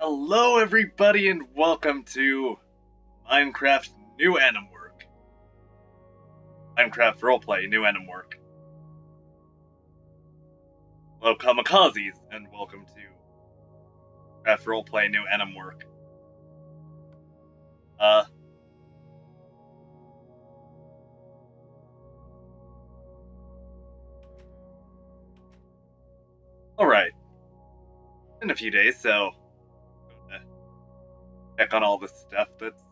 Hello, everybody, and welcome to Minecraft New Enim Work. Minecraft Roleplay New Enim Work. Hello, Kamikazes, and welcome to Minecraft Roleplay New Enim Work. Alright. In a few days, so I'm gonna check on all the stuff that's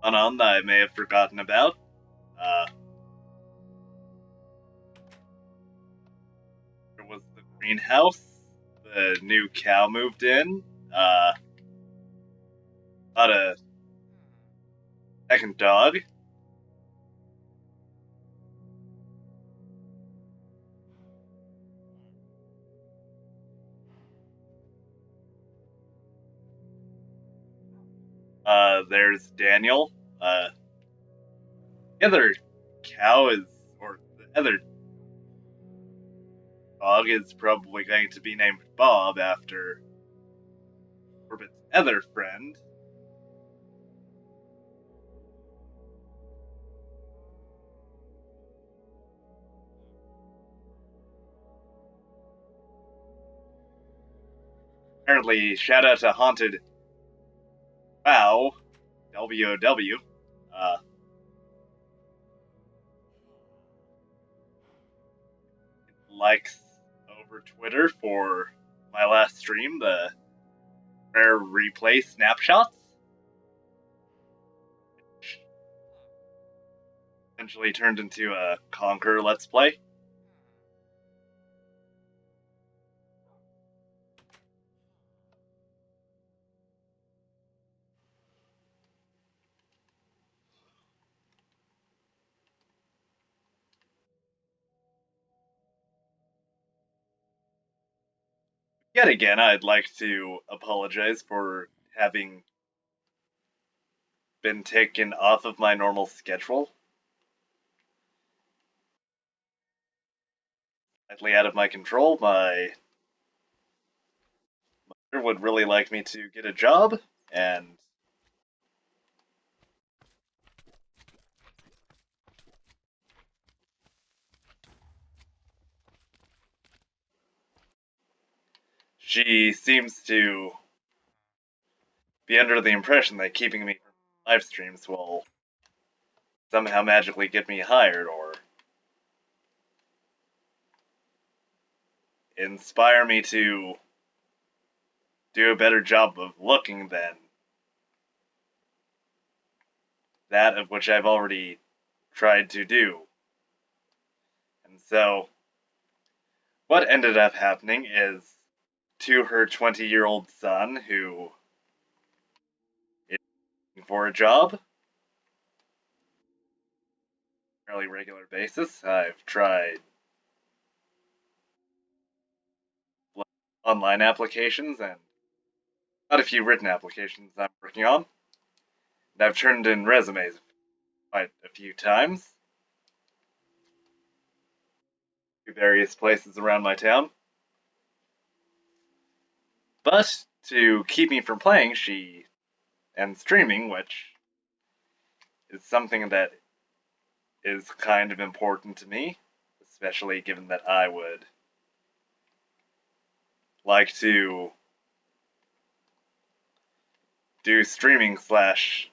gone on that I may have forgotten about. There was the greenhouse, the new cow moved in, got a second dog. There's Daniel. The other cow is, or the other dog is probably going to be named Bob after Orbit's other friend. Apparently, shout out to Haunted Wow, WOW. Likes over Twitter for my last stream, the rare replay snapshots. Which essentially turned into a Conquer Let's Play. Yet again, I'd like to apologize for having been taken off of my normal schedule. Slightly out of my control. My mother would really like me to get a job, and she seems to be under the impression that keeping me from live streams will somehow magically get me hired or inspire me to do a better job of looking than that of which I've already tried to do. And so, what ended up happening is, to her 20-year-old son, who is looking for a job on a fairly regular basis, I've tried online applications and got a few written applications I'm working on. And I've turned in resumes quite a few times to various places around my town. But to keep me from playing and streaming, which is something that is kind of important to me, especially given that I would like to do streaming slash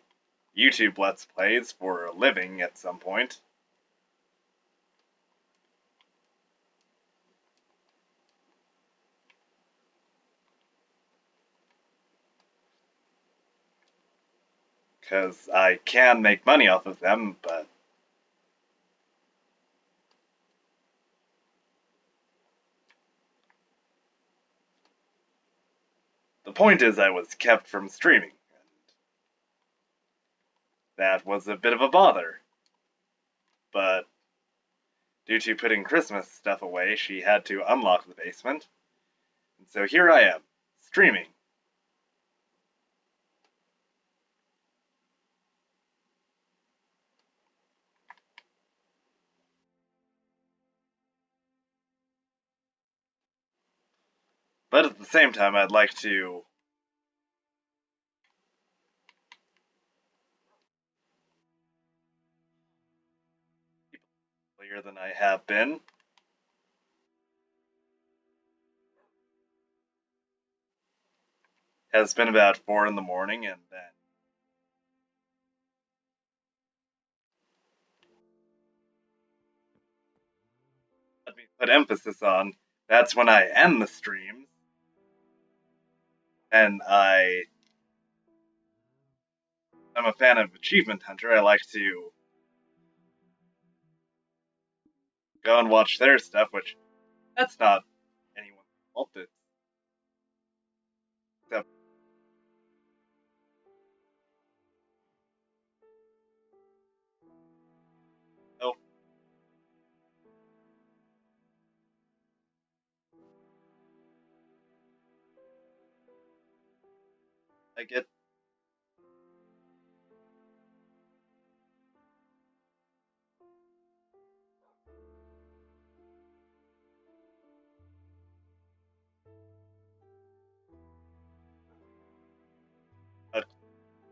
YouTube Let's Plays for a living at some point. Because I can make money off of them, but the point is I was kept from streaming, and that was a bit of a bother. But due to putting Christmas stuff away, she had to unlock the basement. And so here I am, streaming. But at the same time, I'd like to keep it earlier than I have been. Has been about 4 in the morning, and then let me put emphasis on that's when I end the streams, and I'm a fan of Achievement Hunter. I like to go and watch their stuff, which that's not anyone's fault. It's except oh, I get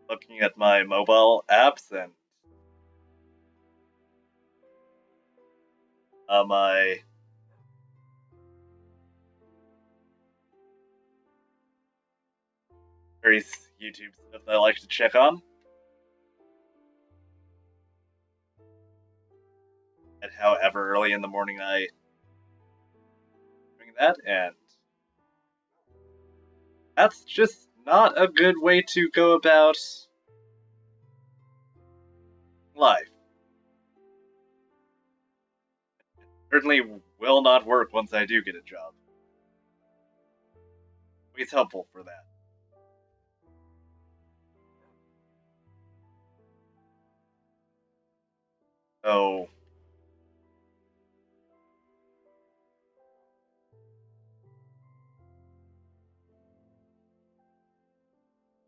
looking at my mobile apps and my various YouTube stuff that I like to check on, at however early in the morning I doing that, and that's just not a good way to go about life. Certainly will not work once I do get a job. Always helpful for that. So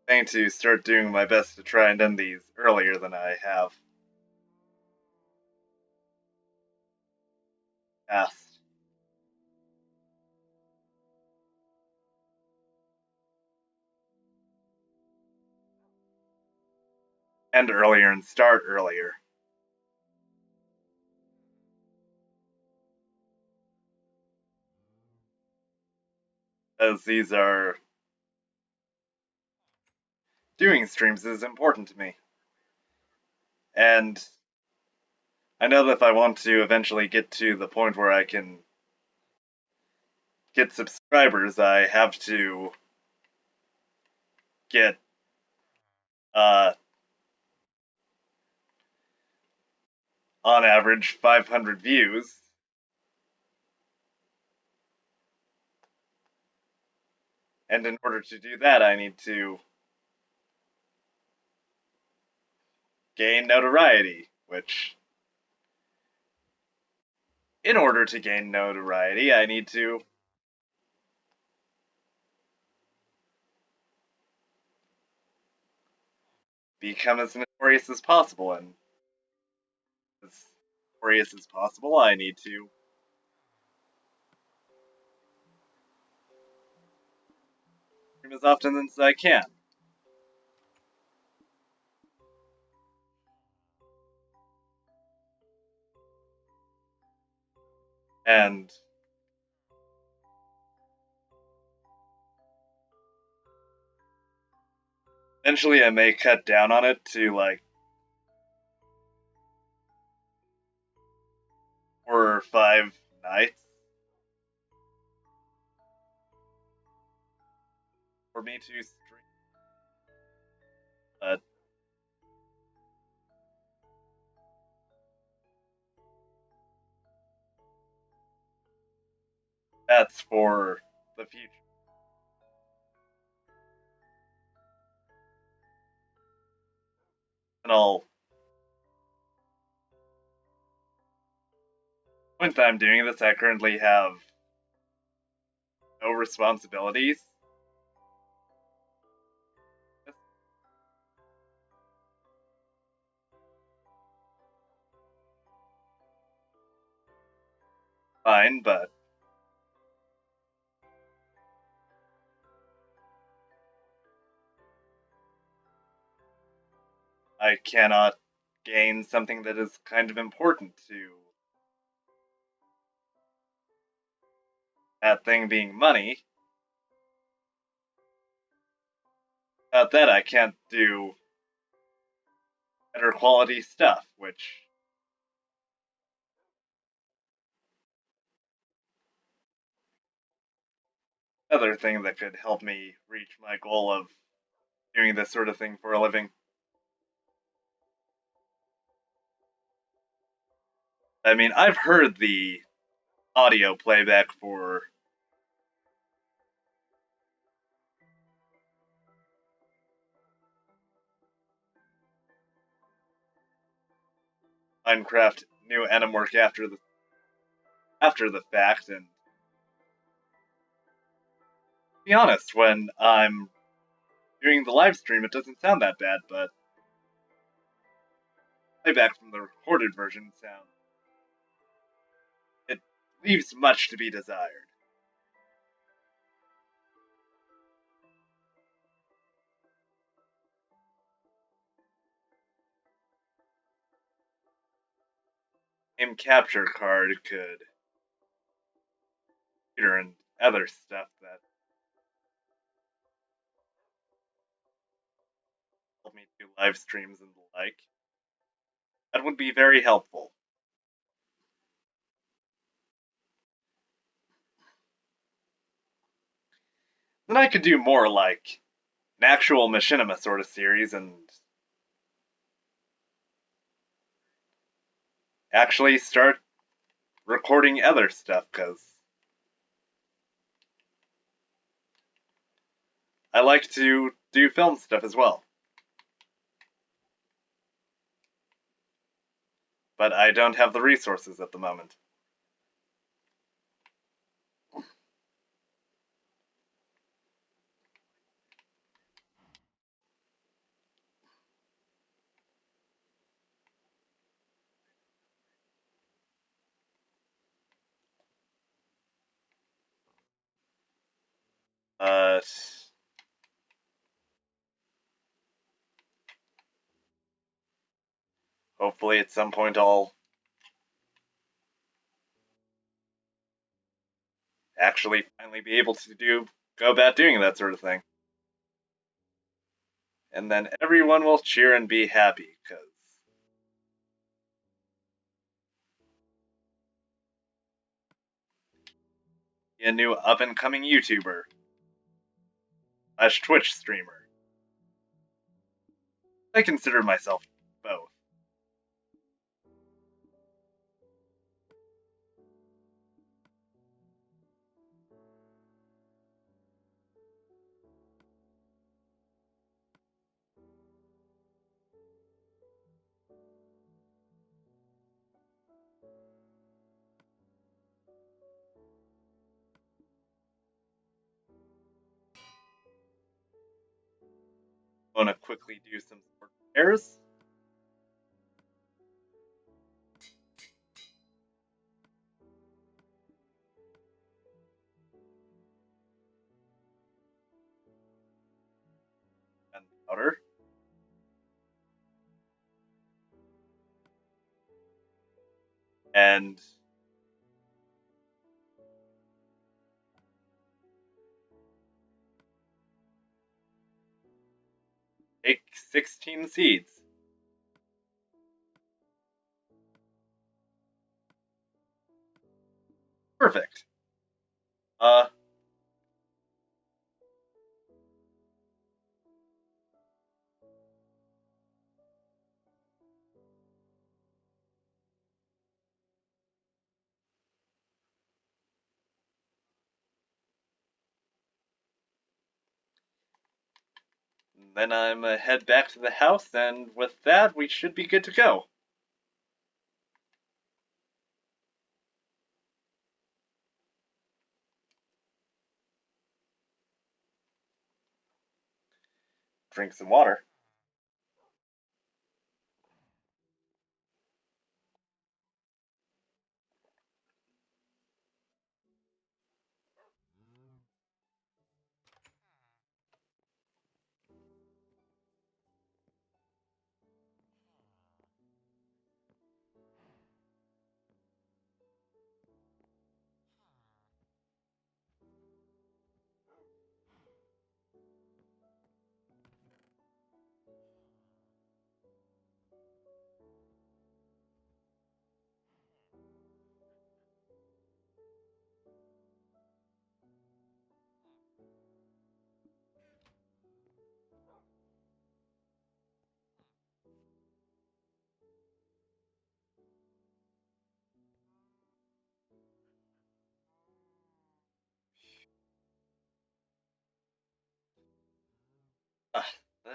I'm going to start doing my best to try and end these earlier than I have asked. End earlier and start earlier. As these are doing streams is important to me. And I know that if I want to eventually get to the point where I can get subscribers, I have to get on average 500 views. And in order to do that, I need to gain notoriety, which, in order to gain notoriety, I need to become as notorious as possible, and as notorious as possible, I need to stream as often as I can. And eventually I may cut down on it to like 4 or 5 nights for me to stream. But that's for the future. And I'll point that I'm doing this, I currently have no responsibilities. Fine, but I cannot gain something that is kind of important to that thing being money. Without that, I can't do better quality stuff, which other thing that could help me reach my goal of doing this sort of thing for a living. I mean, I've heard the audio playback for Minecraft new Enim work after the fact, and to be honest, when I'm doing the live stream, it doesn't sound that bad, but playback from the recorded version sounds it leaves much to be desired. Game capture card could and other stuff that help me do live streams and the like. That would be very helpful. Then I could do more like an actual machinima sort of series and actually start recording other stuff, because I like to do film stuff as well. But I don't have the resources at the moment. But hopefully at some point I'll actually finally be able to go about doing that sort of thing. And then everyone will cheer and be happy, because a new up-and-coming YouTuber / Twitch streamer. I consider myself both. I want to quickly do some repairs. And powder. And take 16 seeds. Perfect. Then I'm gonna head back to the house, and with that, we should be good to go. Drink some water.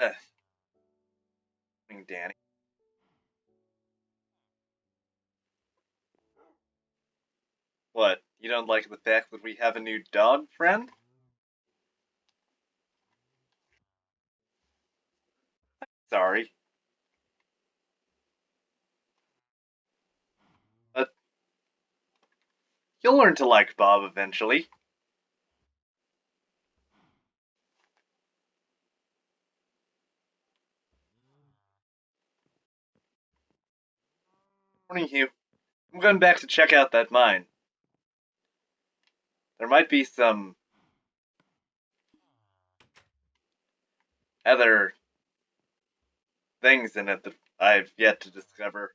Ugh. Danny. What, you don't like the fact that we have a new dog friend? Sorry. But you'll learn to like Bob eventually. Morning, Hugh. I'm going back to check out that mine. There might be some other things in it that I've yet to discover.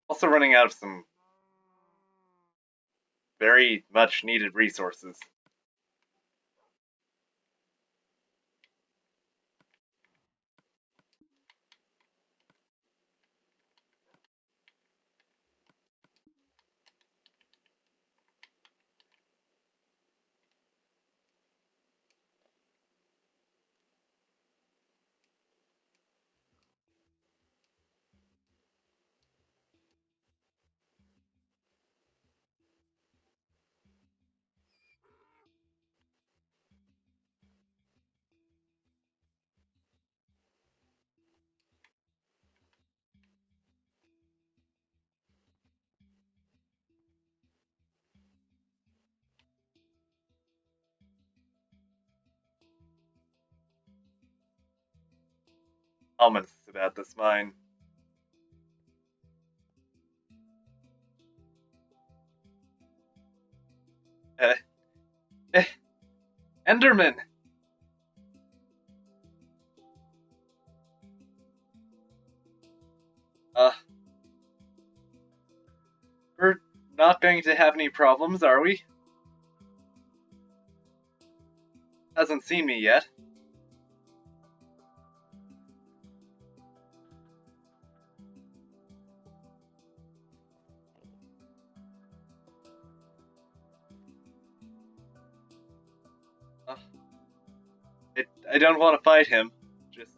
Also running out of some very much needed resources. Ominous about this mine. Eh, eh, Enderman! Uh, we're not going to have any problems, are we? Hasn't seen me yet. Uh, I don't want to fight him. Just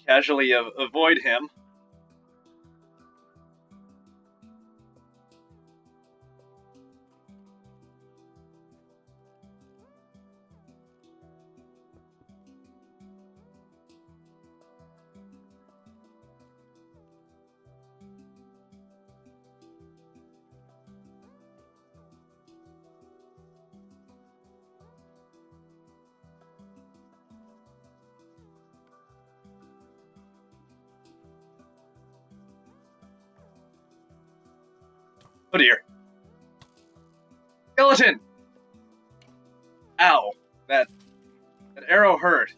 casually avoid him. Oh dear. Skeleton! Ow. That arrow hurt.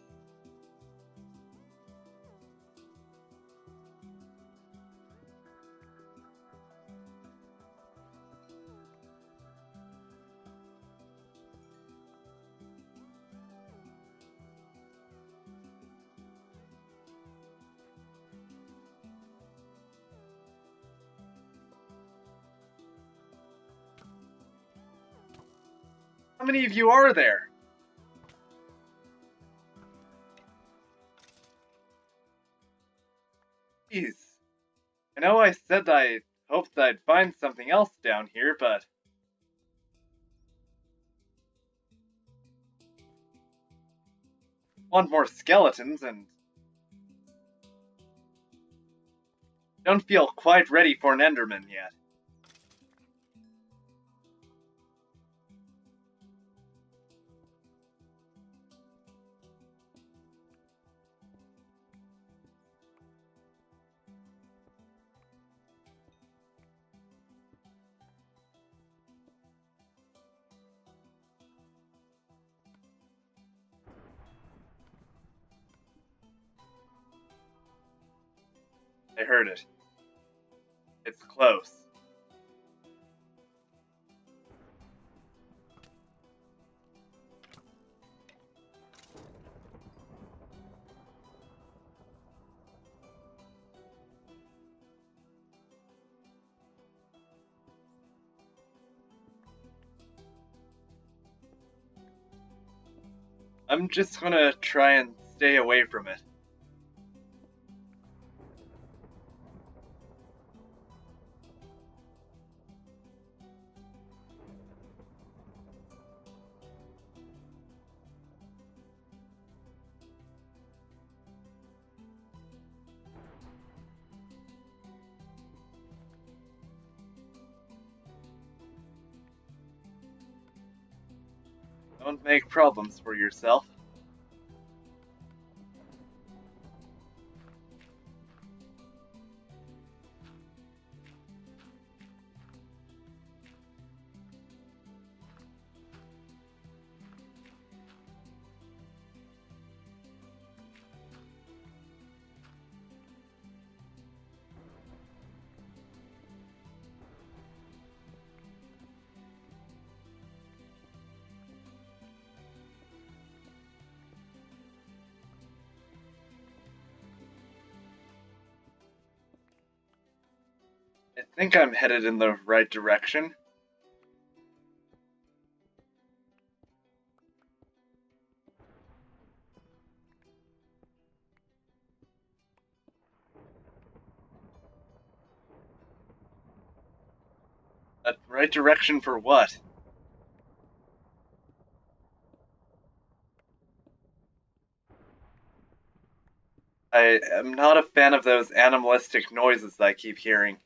How many of you are there? Jeez. I know I said I hoped I'd find something else down here, but... want more skeletons and... don't feel quite ready for an Enderman yet. I heard it. It's close. I'm just gonna try and stay away from it. Don't make problems for yourself. I think I'm headed in the right direction. Right direction for what? I am not a fan of those animalistic noises I keep hearing.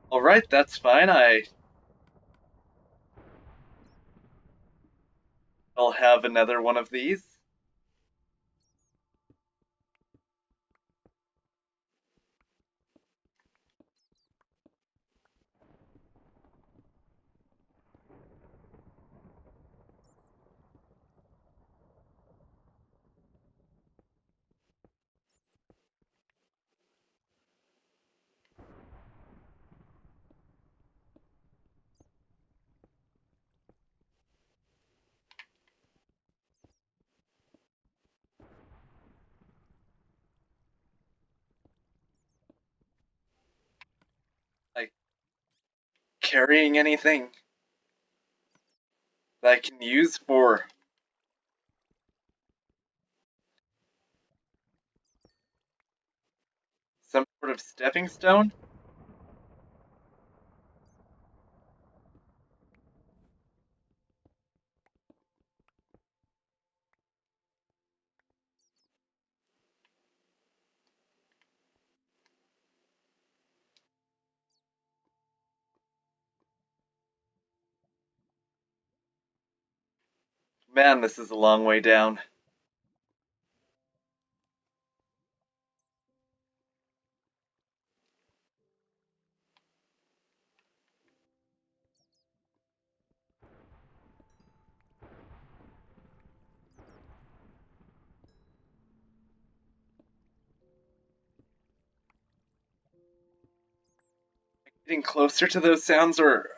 Alright, that's fine. I'll have another one of these. Like, carrying anything that I can use for some sort of stepping stone? Man, this is a long way down. Getting closer to those sounds, or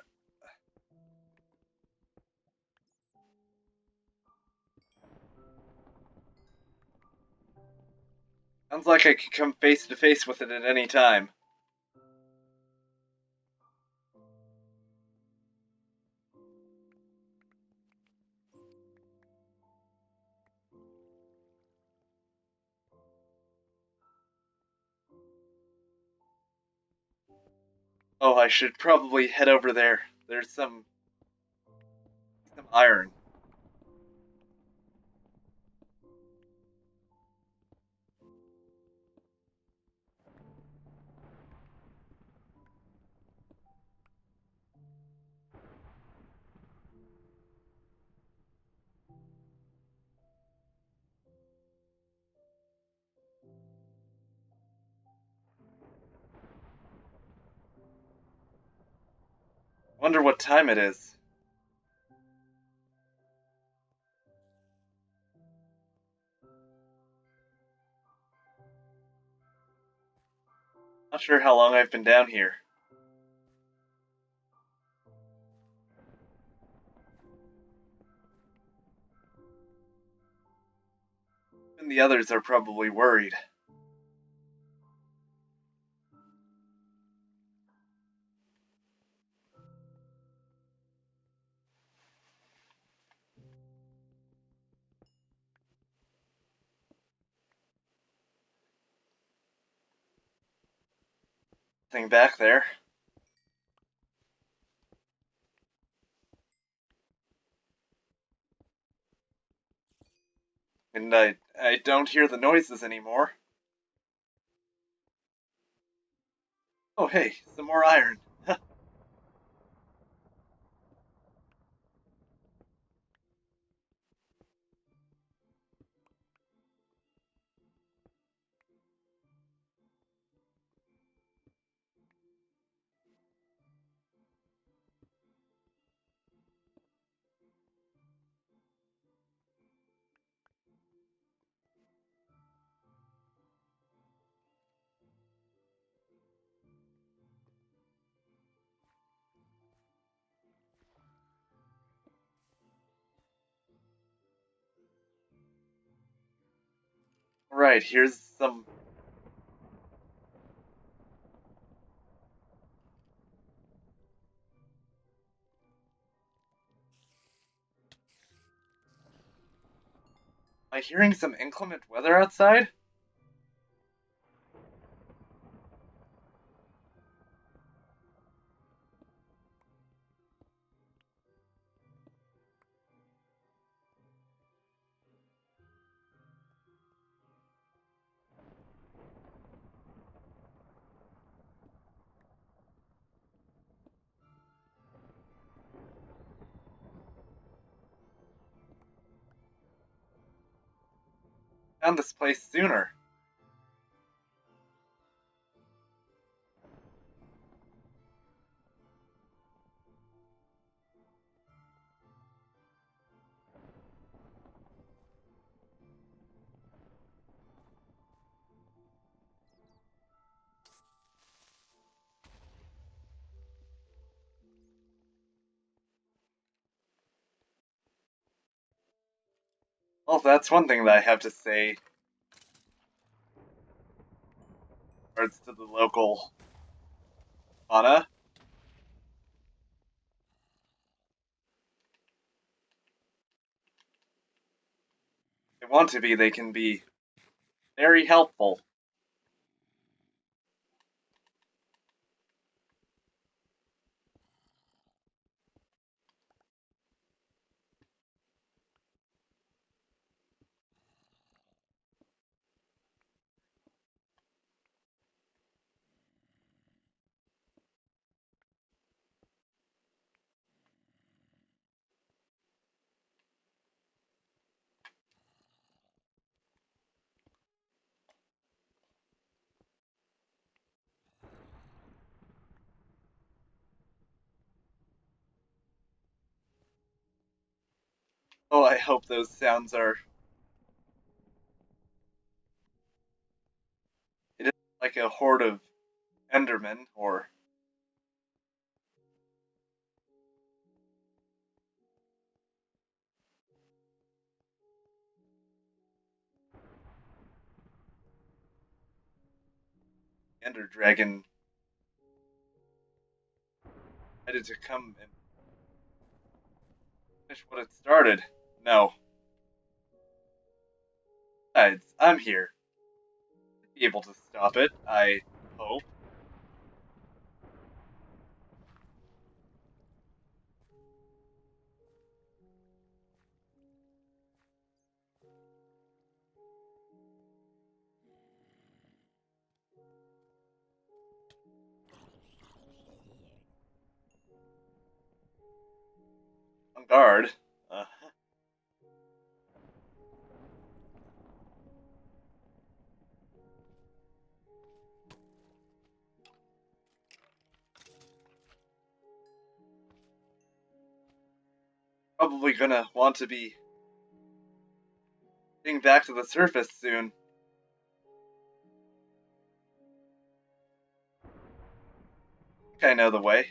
sounds like I could come face to face with it at any time. Oh, I should probably head over there. There's some iron. Wonder what time it is. Not sure how long I've been down here. And the others are probably worried. Nothing back there. And I don't hear the noises anymore. Oh hey, some more iron. Right, here's some... Am I hearing some inclement weather outside? Found this place sooner. Well, that's one thing that I have to say. Regards to the local fauna. If they want to be, they can be very helpful. Oh, I hope those sounds are... It isn't like a horde of Endermen, or... Ender Dragon decided to come and finish what it started. No. Besides, I'm here. I'll be able to stop it, I hope. On guard. Uh, Probably gonna want to be getting back to the surface soon. I think I know the way.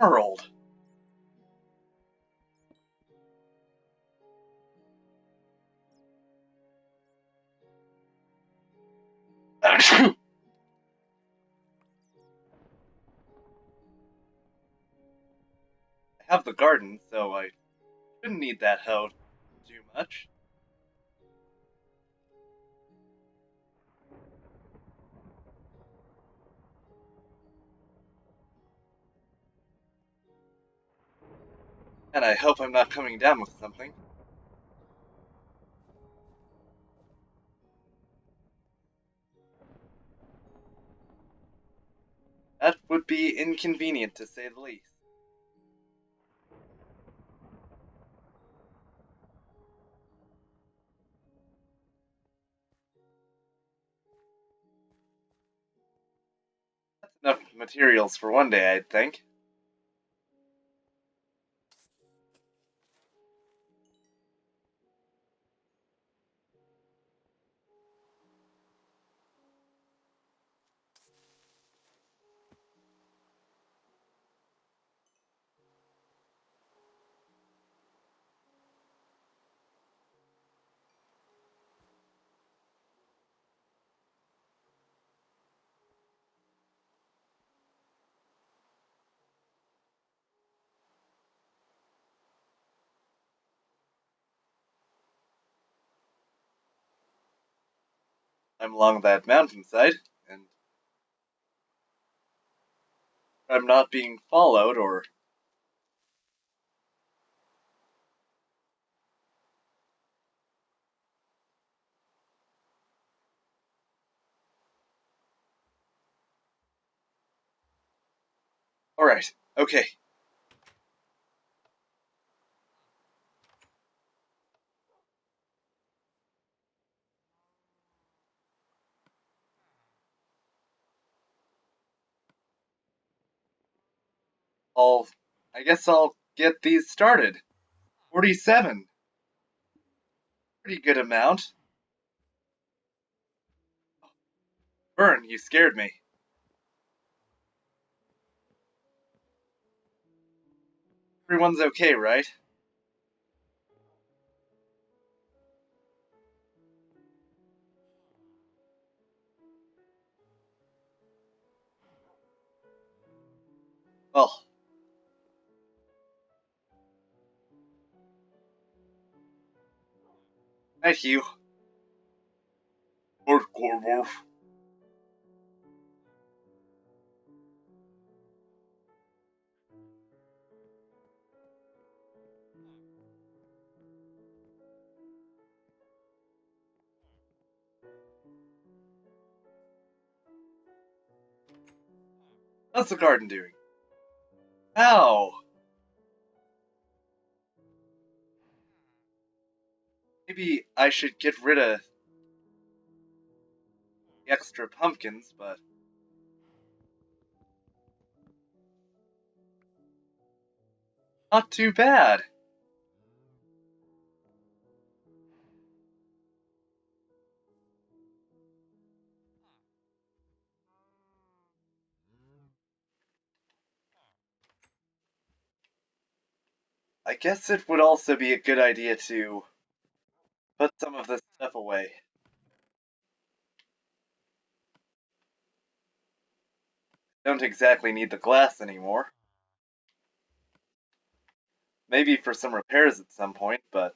Emerald. I have the garden, so I shouldn't need that hoe too much. And I hope I'm not coming down with something. That would be inconvenient, to say the least. That's enough materials for one day, I'd think. I'm along that mountainside, and I'm not being followed or... Alright, okay. I guess I'll get these started. 47. Pretty good amount. Burn, you scared me. Everyone's okay, right? Well, thank you. Hardcore wolf. How's the garden doing? Ow! Maybe I should get rid of the extra pumpkins, but not too bad. I guess it would also be a good idea to put some of this stuff away. Don't exactly need the glass anymore. Maybe for some repairs at some point, but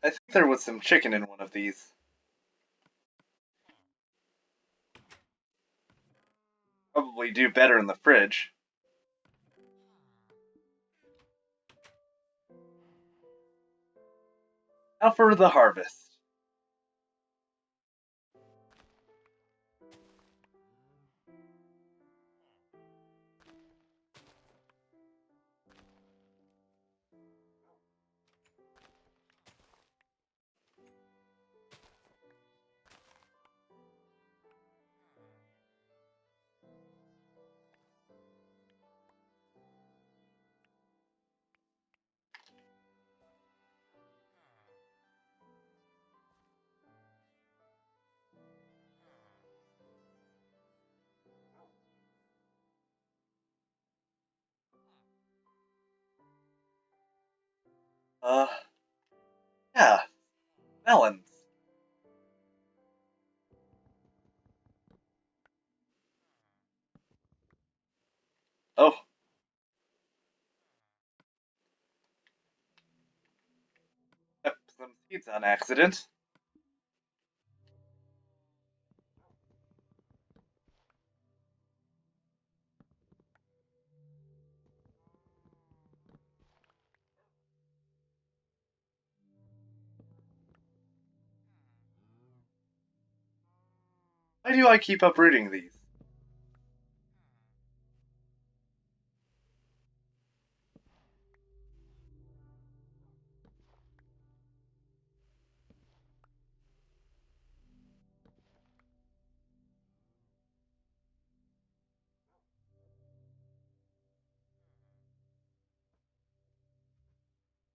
I think there was some chicken in one of these. Probably do better in the fridge. Now for the harvest. Uh, yeah, melons. Oh, yep, some seeds on accident. Why do I keep uprooting these?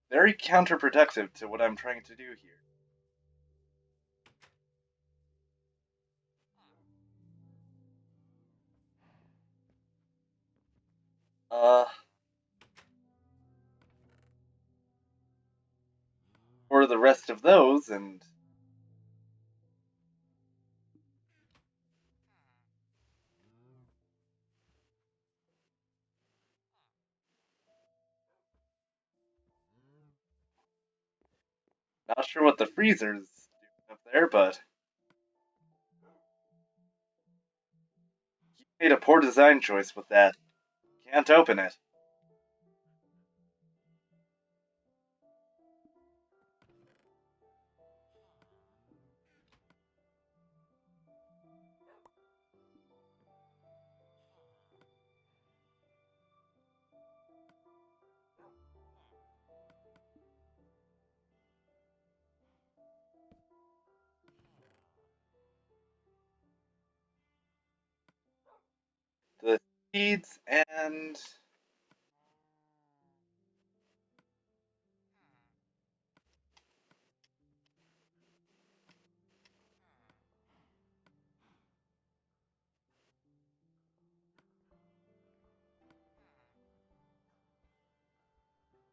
Very counterproductive to what I'm trying to do here. Uh, for the rest of those, and not sure what the freezer's doing up there, but you made a poor design choice with that. Can't open it. The seeds and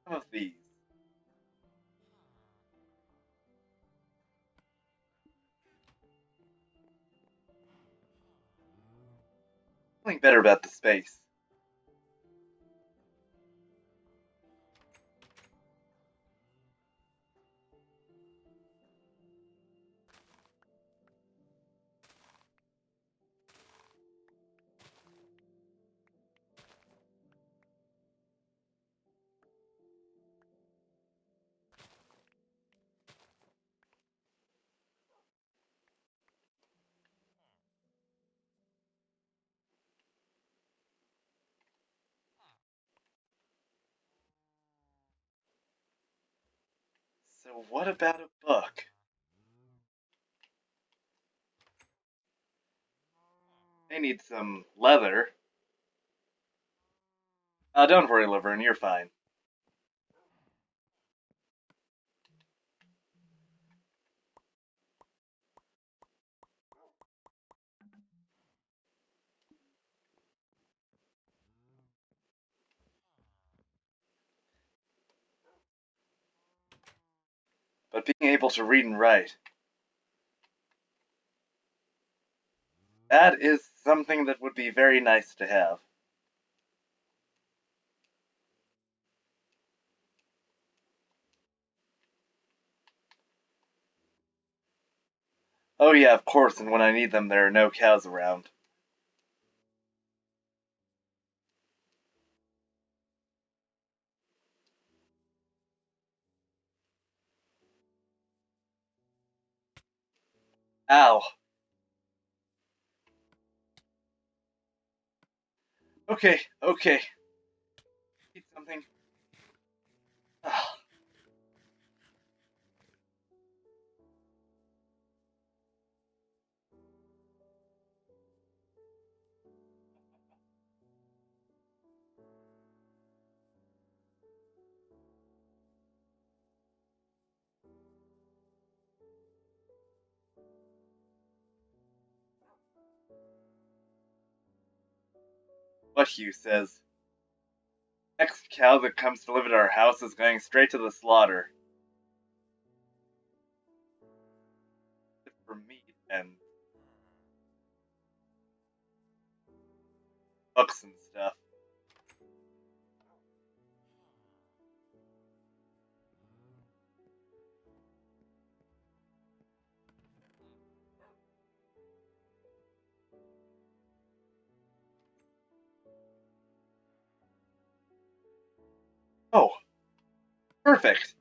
some of these. Feeling better about the space. So what about a book? I need some leather. Don't worry, Laverne, you're fine. but being able to read and write, that is something that would be very nice to have. Oh yeah, of course, and when I need them, there are no cows around. Ow. Okay, okay. Eat something. Ah. What Hugh says. Next cow that comes to live at our house is going straight to the slaughter. It's for meat and books and stuff. Oh, perfect.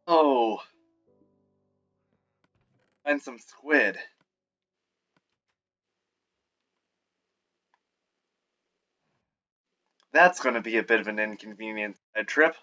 Oh, and some squid. That's going to be a bit of an inconvenient side trip.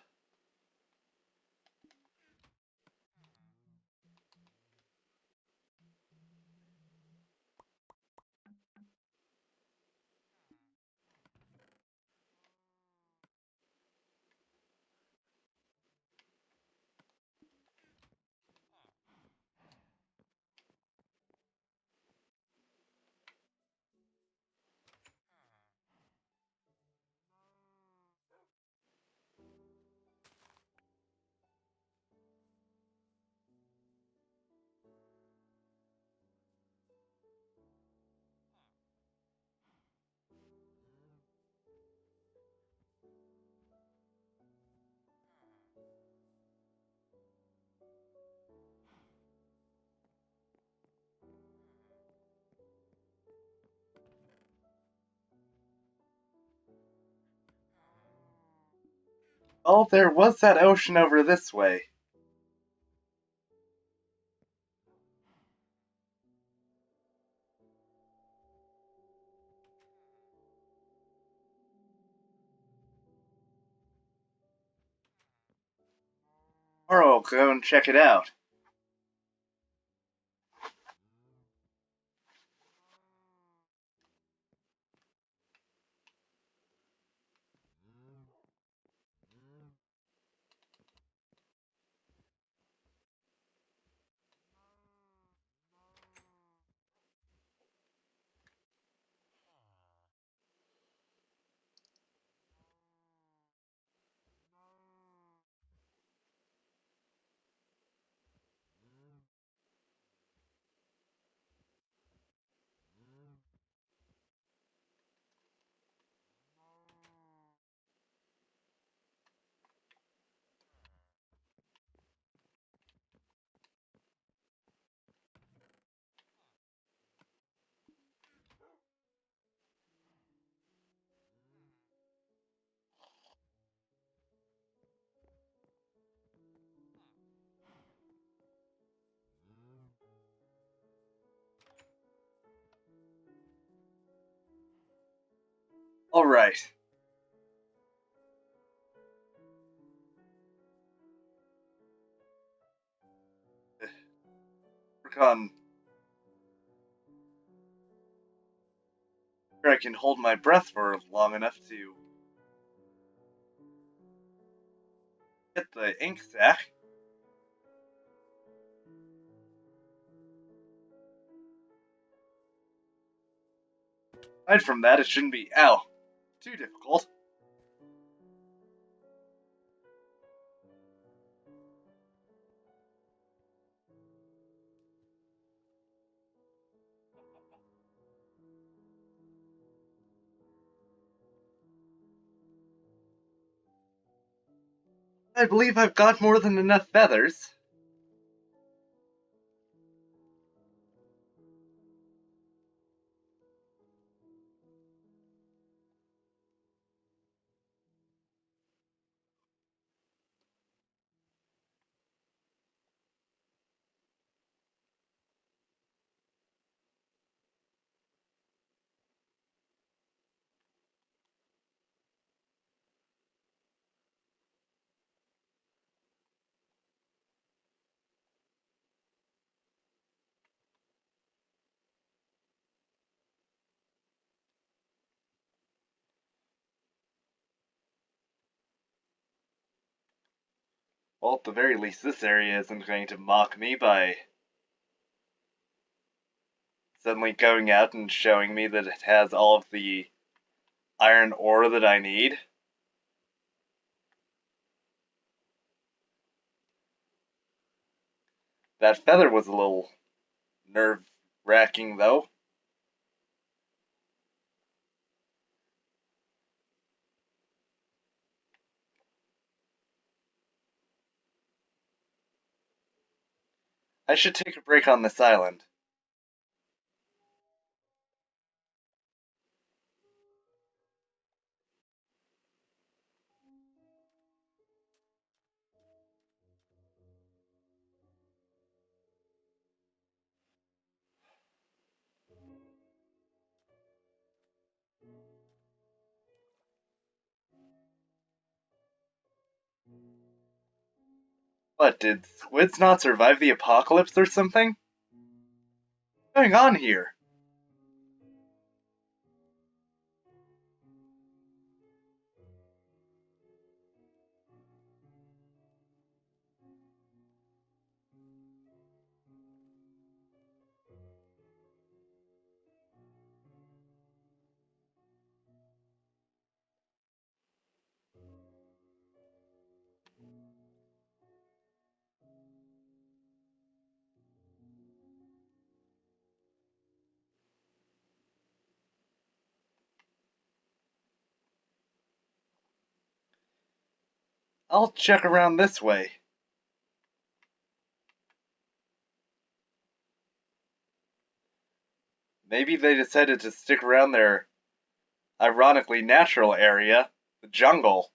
Oh, there was that ocean over this way. Or I'll go and check it out. Alright. Work on where I can hold my breath for long enough to Get the ink sac. Aside from that, it shouldn't be, too difficult. I believe I've got more than enough feathers. Well, at the very least, this area isn't going to mock me by suddenly going out and showing me that it has all of the iron ore that I need. That feather was a little nerve-wracking, though. I should take a break on this island. What, did squids not survive the apocalypse or something? What's going on here? I'll check around this way. Maybe they decided to stick around their ironically natural area, the jungle.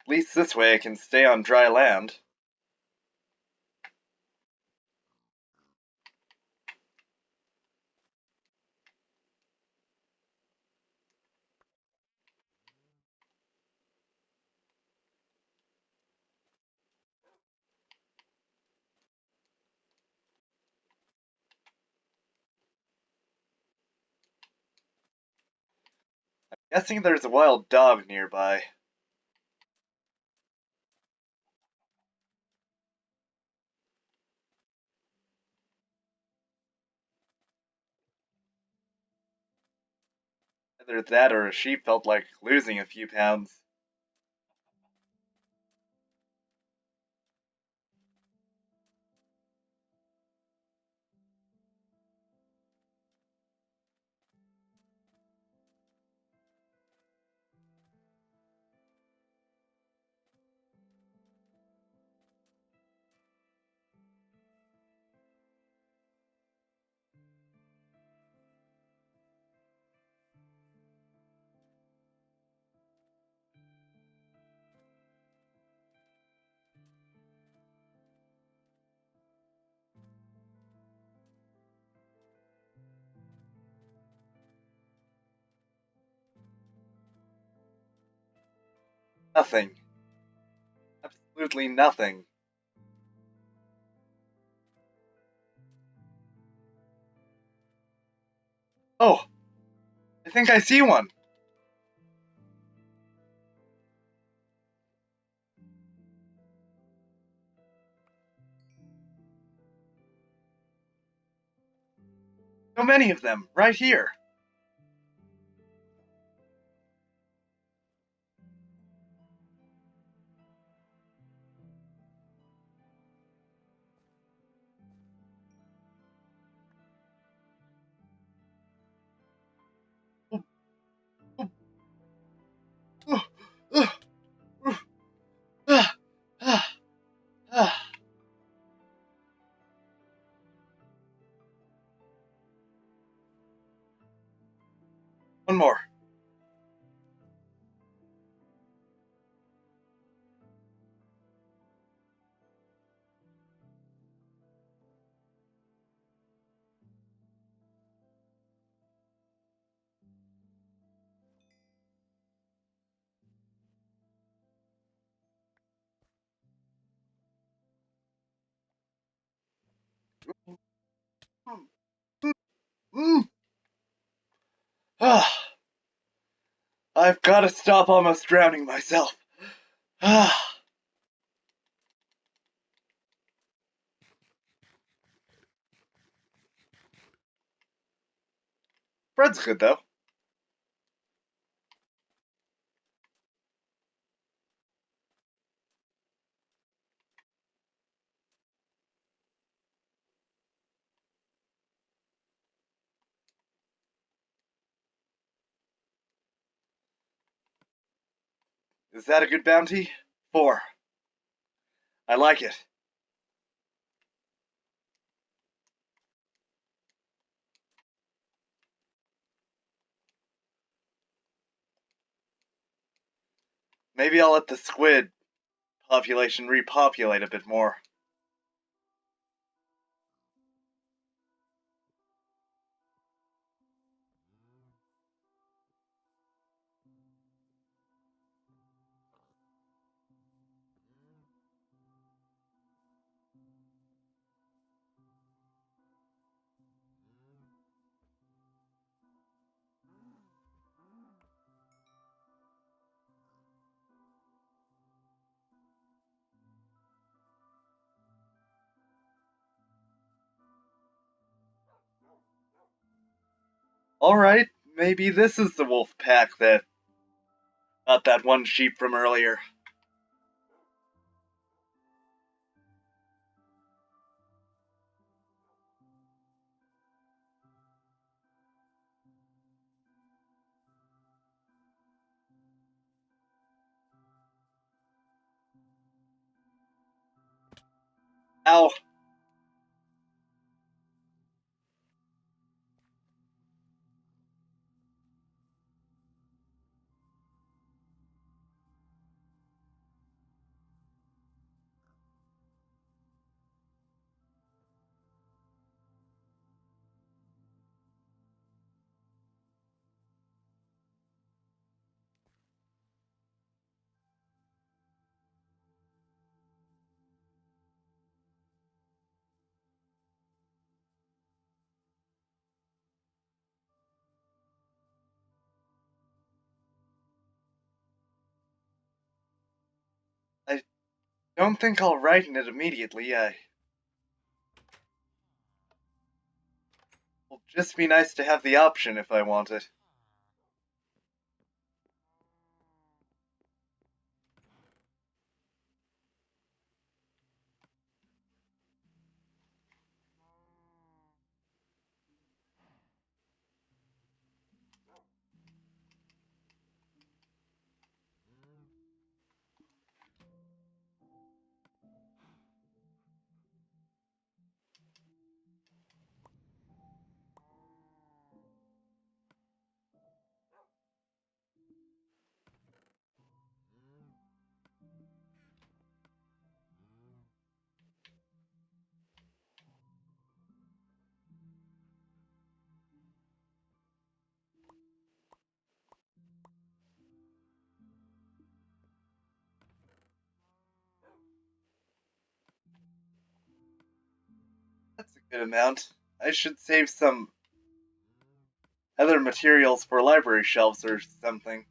At least this way I can stay on dry land. Guessing there's a wild dog nearby. Either that or a sheep felt like losing a few pounds. Nothing. Absolutely nothing. Oh, I think I see one. So many of them, right here. One more. I've got to stop almost drowning myself. Bread's good, though. Is that a good bounty? 4. I like it. Maybe I'll let the squid population repopulate a bit more. Alright, maybe this is the wolf pack that got that one sheep from earlier. Ow. I don't think I'll write in it immediately. It'll just be nice to have the option if I want it. That's a good amount. I should save some other materials for library shelves or something.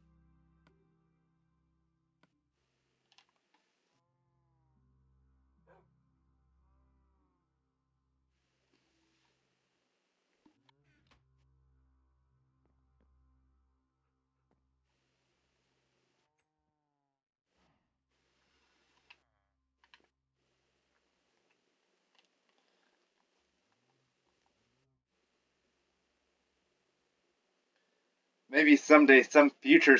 Maybe someday some future,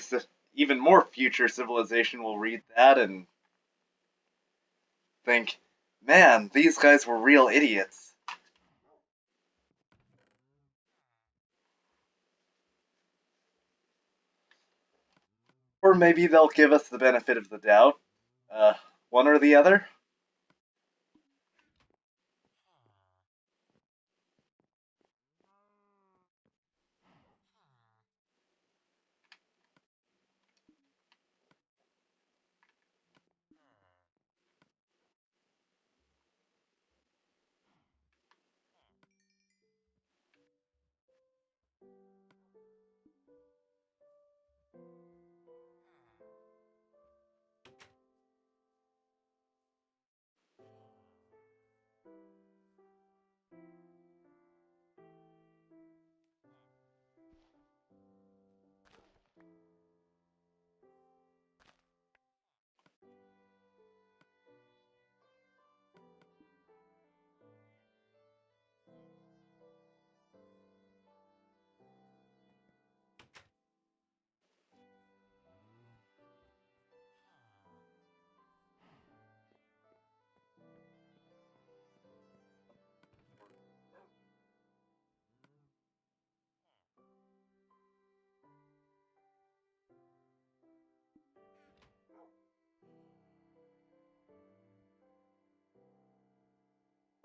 even more future civilization will read that and think, man, these guys were real idiots. Or maybe they'll give us the benefit of the doubt. Uh, one or the other.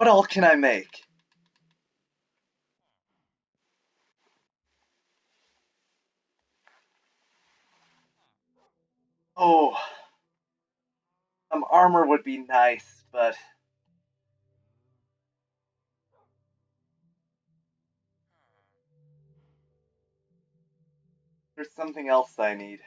What all can I make? Oh, some armor would be nice, but there's something else I need.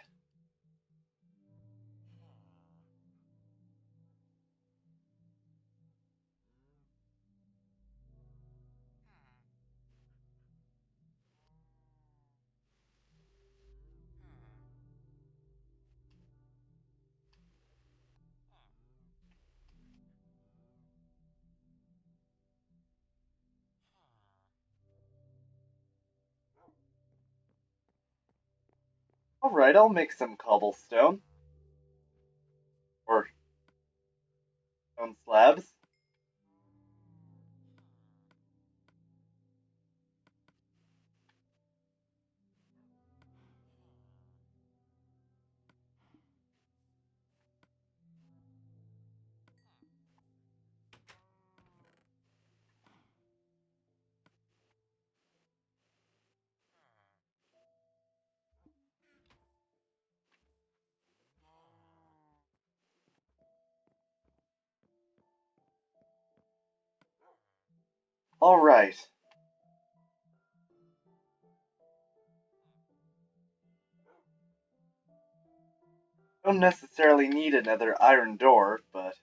Alright, I'll make some cobblestone. Or stone slabs. Alright. Don't necessarily need another iron door, but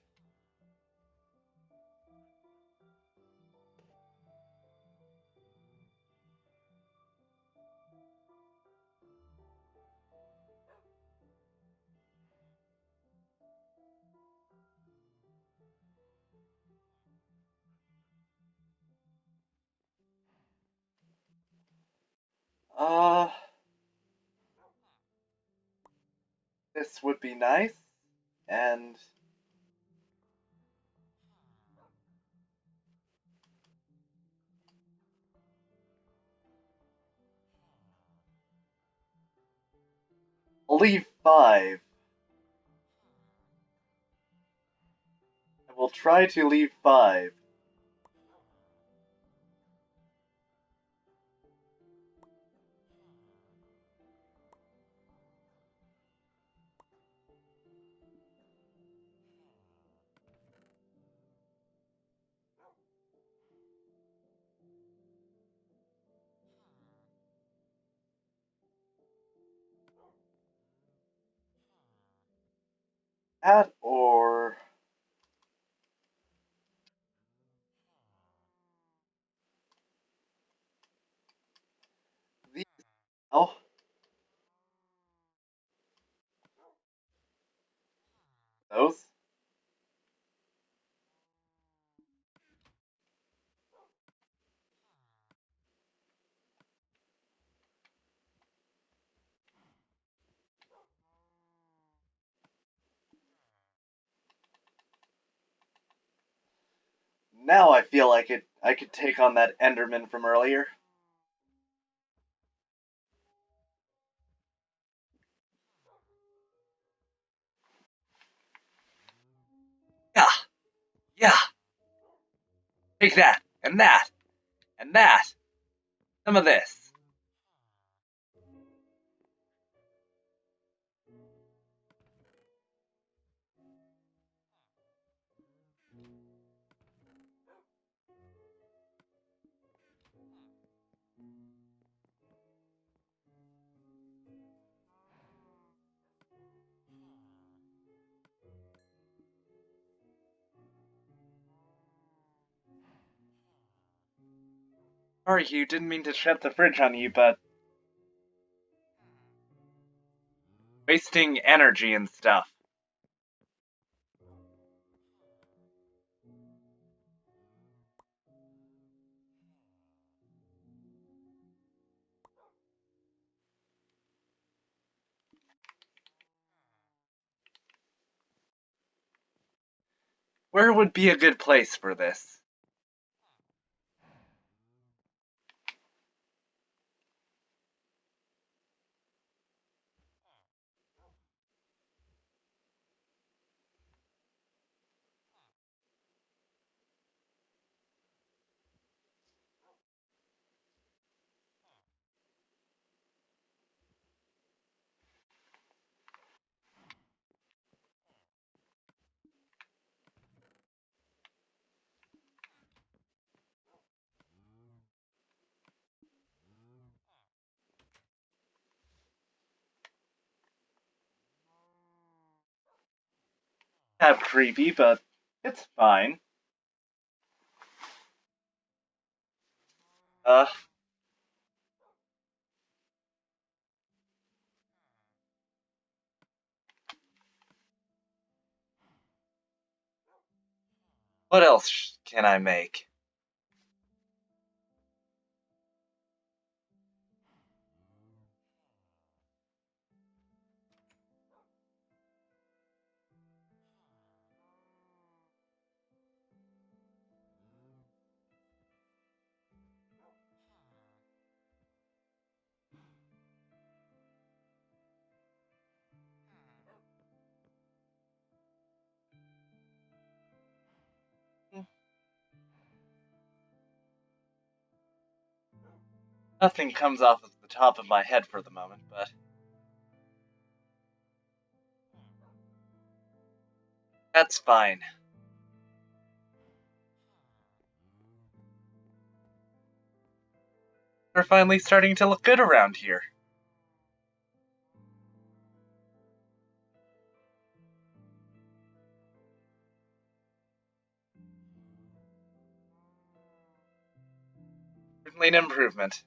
uh this would be nice. And I'll leave 5. I will try to leave 5. That or... these. Oh, those? Now I feel like I could take on that Enderman from earlier. Yeah, yeah. Take that, and that, and that. Some of this. Sorry, Hugh, didn't mean to shut the fridge on you, but... wasting energy and stuff. Where would be a good place for this? Kind of creepy, but it's fine. Uh, what else can I make? Nothing comes off of the top of my head for the moment, but... that's fine. We're finally starting to look good around here. Certainly an improvement.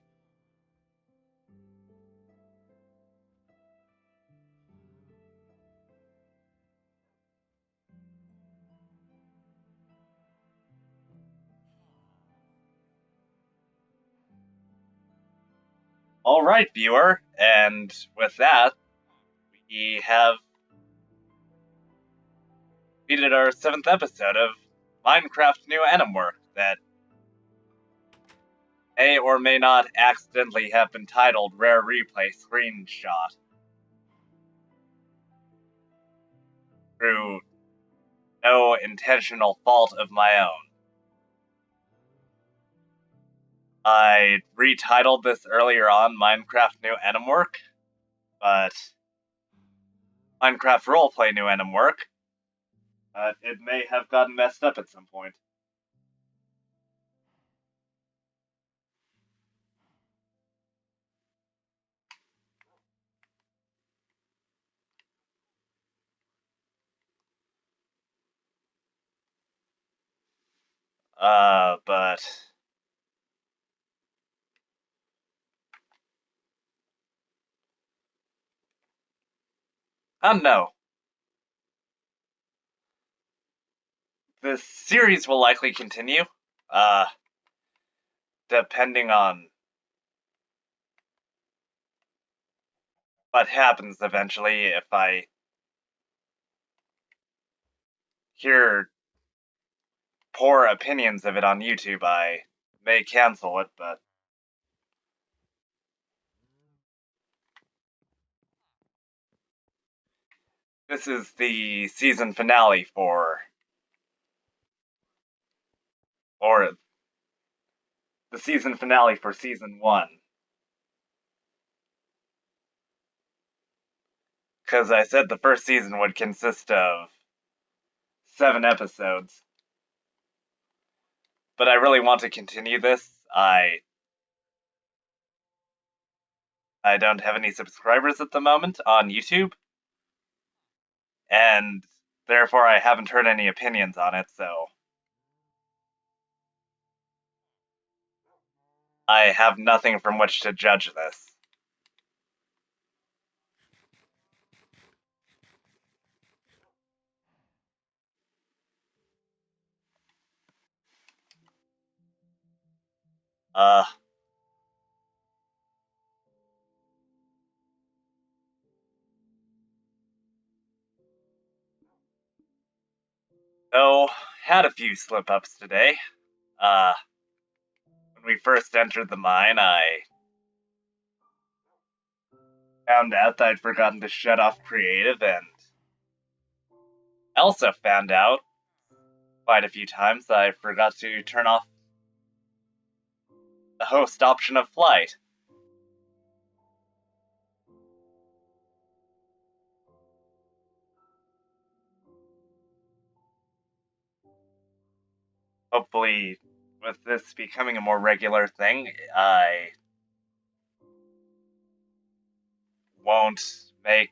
Alright, viewer, and with that, we have completed our 7th episode of Minecraft New Enim Werc that may or may not accidentally have been titled Rare Replay Screenshot. Through no intentional fault of my own. I retitled this earlier on Minecraft New Enim Werc, but Minecraft Roleplay New Enim Werc, but it may have gotten messed up at some point. But I don't know. The series will likely continue, uh, depending on what happens eventually. If I hear poor opinions of it on YouTube, I may cancel it, but this is the season finale or the season finale for season 1. Because I said the first season would consist of 7 episodes. But I really want to continue this. I don't have any subscribers at the moment on YouTube, and therefore I haven't heard any opinions on it, so I have nothing from which to judge this. Uh, so, had a few slip ups today. Uh, when we first entered the mine, I found out that I'd forgotten to shut off creative, and I also found out quite a few times that I forgot to turn off the host option of flight. Hopefully, with this becoming a more regular thing, I won't make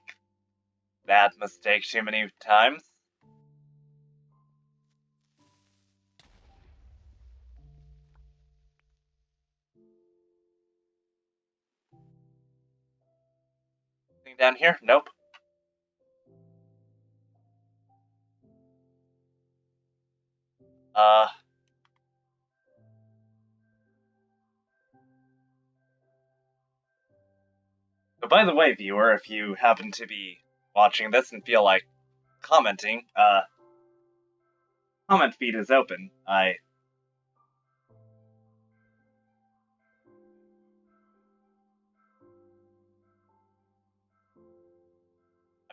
that mistake too many times. Anything down here? Nope. Uh, but by the way, viewer, if you happen to be watching this and feel like commenting, comment feed is open. I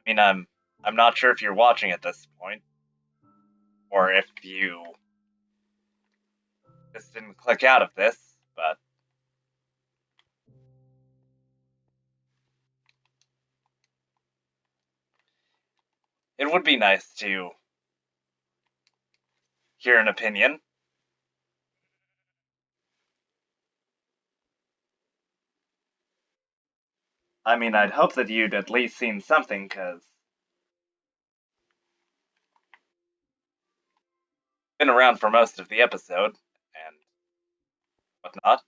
mean, I'm not sure if you're watching at this point, or if you just didn't click out of this, but it would be nice to hear an opinion. I mean, I'd hope that you'd at least seen something, because been around for most of the episode, and whatnot.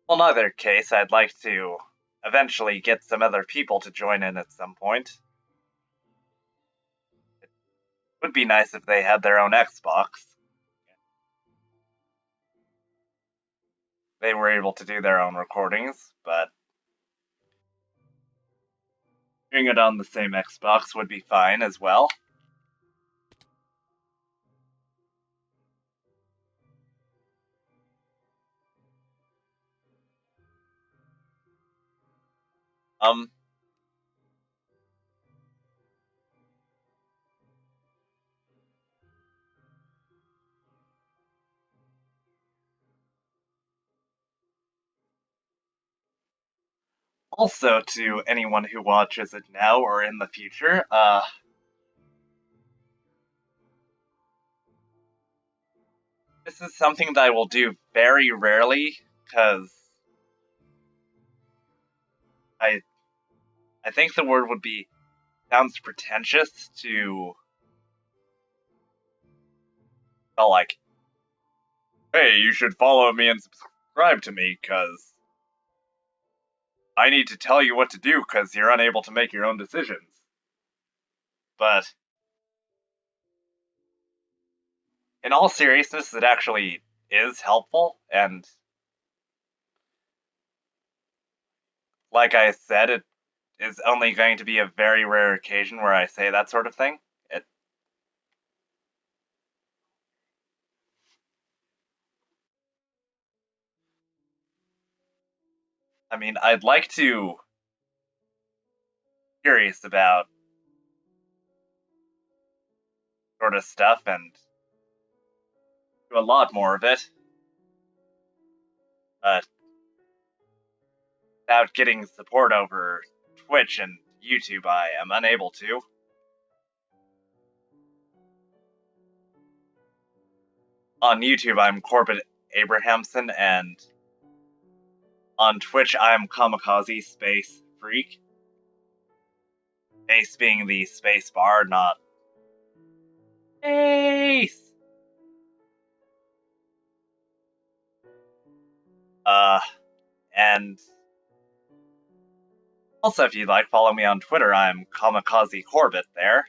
Well, in either case, I'd like to eventually get some other people to join in at some point. It would be nice if they had their own Xbox. They were able to do their own recordings, but doing it on the same Xbox would be fine as well. Um, Also, to anyone who watches it now or in the future, this is something that I will do very rarely, because I I think the word would be sounds pretentious to tell like, hey, you should follow me and subscribe to me, because I need to tell you what to do because you're unable to make your own decisions. But in all seriousness, it actually is helpful, and like I said, it is only going to be a very rare occasion where I say that sort of thing. I mean, I'd like to curious about sort of stuff and do a lot more of it, but without getting support over Twitch and YouTube, I am unable to. On YouTube, I'm Corbett Abrahamson, and on Twitch, I'm Kamikaze Space Freak. Space being the space bar, not space! And also, if you'd like, follow me on Twitter. I'm Kamikaze Corbett there.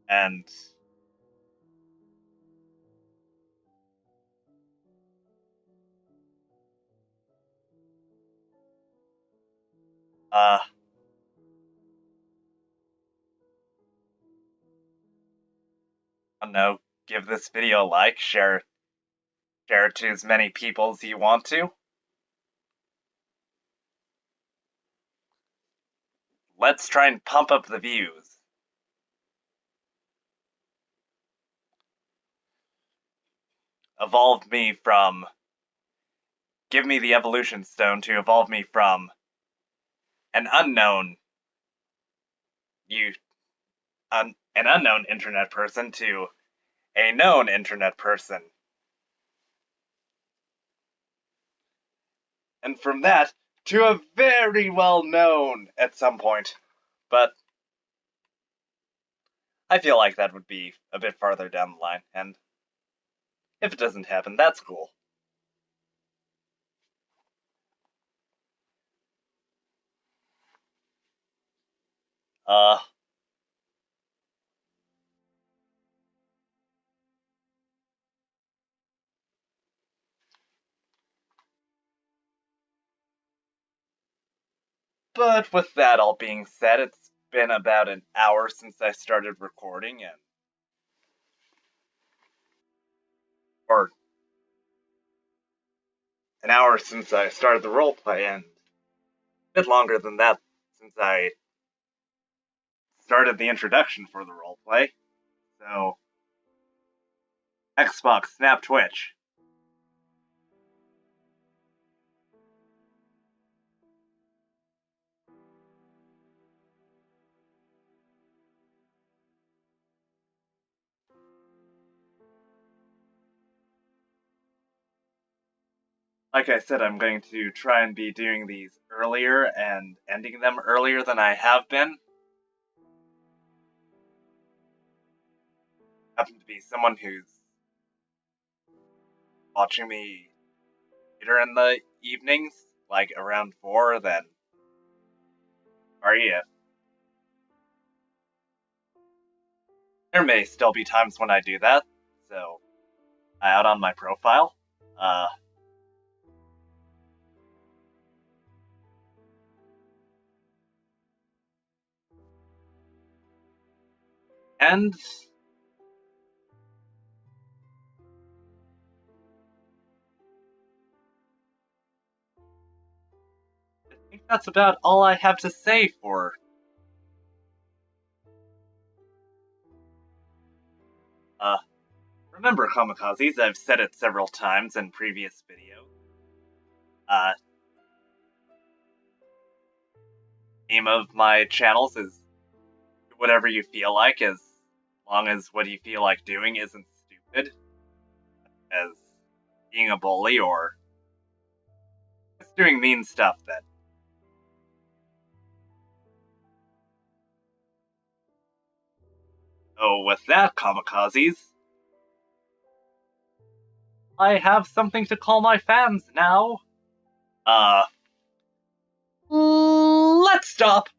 And I don't know, give this video a like, share it to as many people as you want to. Let's try and pump up the views. Evolve me from... Give me the evolution stone to evolve me from an unknown an unknown internet person to a known internet person. And from that to a very well known at some point. But I feel like that would be a bit farther down the line, and if it doesn't happen, that's cool. Uh, but with that all being said, it's been about an hour since I started recording, or an hour since I started the roleplay, and a bit longer than that since I started the introduction for the roleplay. So, Xbox, Snap, Twitch. Like I said, I'm going to try and be doing these earlier and ending them earlier than I have been. I happen to be someone who's watching me later in the evenings, like around 4, then sorry if there may still be times when I do that, so out on my profile. And I think that's about all I have to say for remember, Kamikazes, I've said it several times in previous videos. Name of my channels is do whatever you feel like, as long as what you feel like doing isn't stupid, as being a bully or just doing mean stuff then. So with that, Kamikazes, I have something to call my fans now. Let's stop!